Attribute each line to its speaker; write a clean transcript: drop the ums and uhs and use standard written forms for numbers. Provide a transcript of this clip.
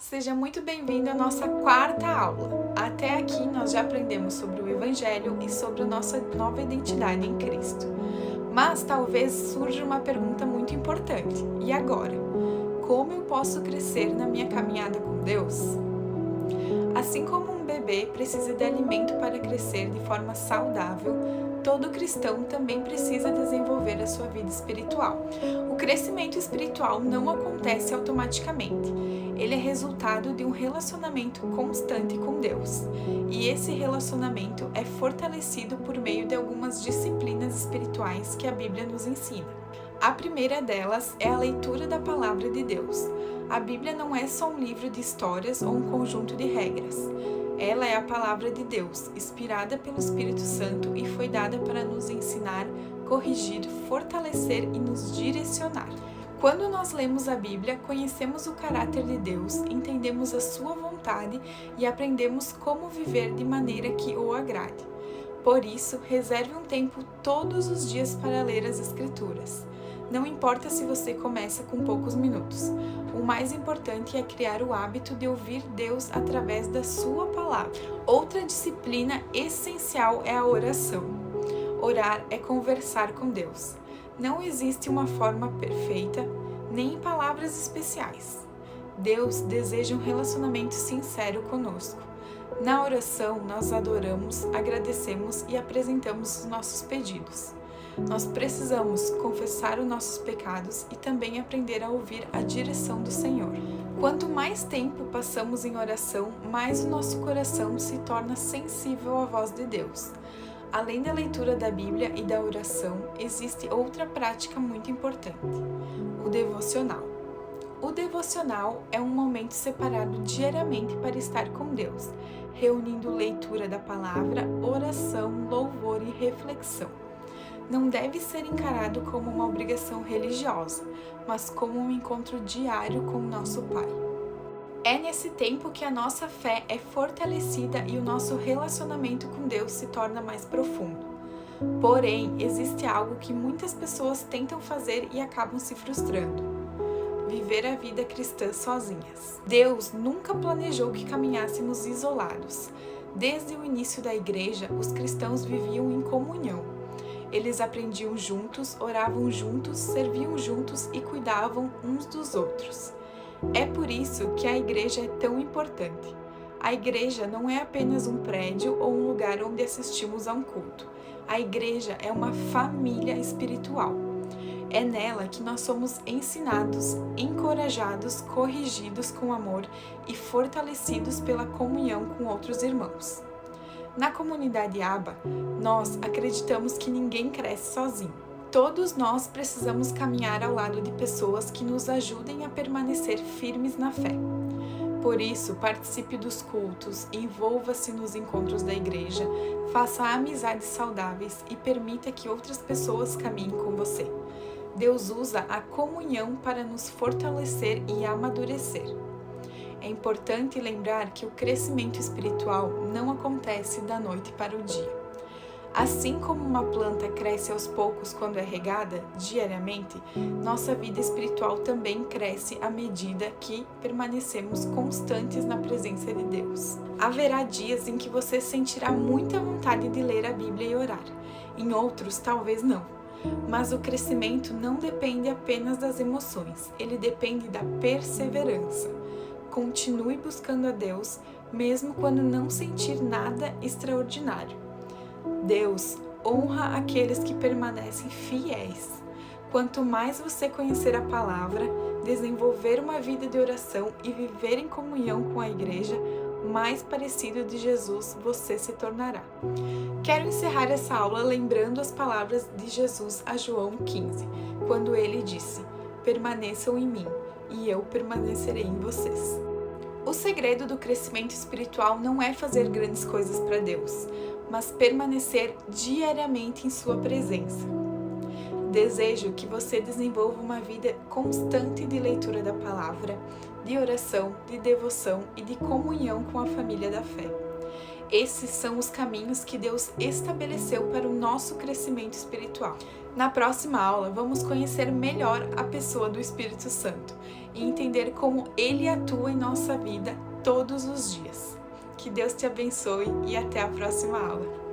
Speaker 1: Seja muito bem-vindo à nossa quarta aula. Até aqui nós já aprendemos sobre o Evangelho e sobre a nossa nova identidade em Cristo. Mas talvez surja uma pergunta muito importante. E agora? Como eu posso crescer na minha caminhada com Deus? Assim como um bebê precisa de alimento para crescer de forma saudável, todo cristão também precisa desenvolver a sua vida espiritual. O crescimento espiritual não acontece automaticamente. Ele é resultado de um relacionamento constante com Deus. E esse relacionamento é fortalecido por meio de algumas disciplinas espirituais que a Bíblia nos ensina. A primeira delas é a leitura da Palavra de Deus. A Bíblia não é só um livro de histórias ou um conjunto de regras. Ela é a Palavra de Deus, inspirada pelo Espírito Santo e foi dada para nos ensinar, corrigir, fortalecer e nos direcionar. Quando nós lemos a Bíblia, conhecemos o caráter de Deus, entendemos a sua vontade e aprendemos como viver de maneira que o agrade. Por isso, reserve um tempo todos os dias para ler as Escrituras. Não importa se você começa com poucos minutos. O mais importante é criar o hábito de ouvir Deus através da sua palavra. Outra disciplina essencial é a oração. Orar é conversar com Deus. Não existe uma forma perfeita, nem palavras especiais. Deus deseja um relacionamento sincero conosco. Na oração, nós adoramos, agradecemos e apresentamos os nossos pedidos. Nós precisamos confessar os nossos pecados e também aprender a ouvir a direção do Senhor. Quanto mais tempo passamos em oração, mais o nosso coração se torna sensível à voz de Deus. Além da leitura da Bíblia e da oração, existe outra prática muito importante: o devocional. O devocional é um momento separado diariamente para estar com Deus, reunindo leitura da palavra, oração, louvor e reflexão. Não deve ser encarado como uma obrigação religiosa, mas como um encontro diário com nosso Pai. É nesse tempo que a nossa fé é fortalecida e o nosso relacionamento com Deus se torna mais profundo. Porém, existe algo que muitas pessoas tentam fazer e acabam se frustrando: viver a vida cristã sozinhas. Deus nunca planejou que caminhássemos isolados. Desde o início da igreja, os cristãos viviam em comunhão. Eles aprendiam juntos, oravam juntos, serviam juntos e cuidavam uns dos outros. É por isso que a igreja é tão importante. A igreja não é apenas um prédio ou um lugar onde assistimos a um culto. A igreja é uma família espiritual. É nela que nós somos ensinados, encorajados, corrigidos com amor e fortalecidos pela comunhão com outros irmãos. Na comunidade ABA, nós acreditamos que ninguém cresce sozinho. Todos nós precisamos caminhar ao lado de pessoas que nos ajudem a permanecer firmes na fé. Por isso, participe dos cultos, envolva-se nos encontros da igreja, faça amizades saudáveis e permita que outras pessoas caminhem com você. Deus usa a comunhão para nos fortalecer e amadurecer. É importante lembrar que o crescimento espiritual não acontece da noite para o dia. Assim como uma planta cresce aos poucos quando é regada diariamente, nossa vida espiritual também cresce à medida que permanecemos constantes na presença de Deus. Haverá dias em que você sentirá muita vontade de ler a Bíblia e orar, em outros talvez não. Mas o crescimento não depende apenas das emoções, ele depende da perseverança. Continue buscando a Deus, mesmo quando não sentir nada extraordinário. Deus honra aqueles que permanecem fiéis. Quanto mais você conhecer a palavra, desenvolver uma vida de oração e viver em comunhão com a igreja, mais parecido de Jesus você se tornará. Quero encerrar essa aula lembrando as palavras de Jesus a João 15, quando ele disse: "Permaneçam em mim, e eu permanecerei em vocês." O segredo do crescimento espiritual não é fazer grandes coisas para Deus, mas permanecer diariamente em sua presença. Desejo que você desenvolva uma vida constante de leitura da palavra, de oração, de devoção e de comunhão com a família da fé. Esses são os caminhos que Deus estabeleceu para o nosso crescimento espiritual. Na próxima aula, vamos conhecer melhor a pessoa do Espírito Santo e entender como ele atua em nossa vida todos os dias. Que Deus te abençoe e até a próxima aula.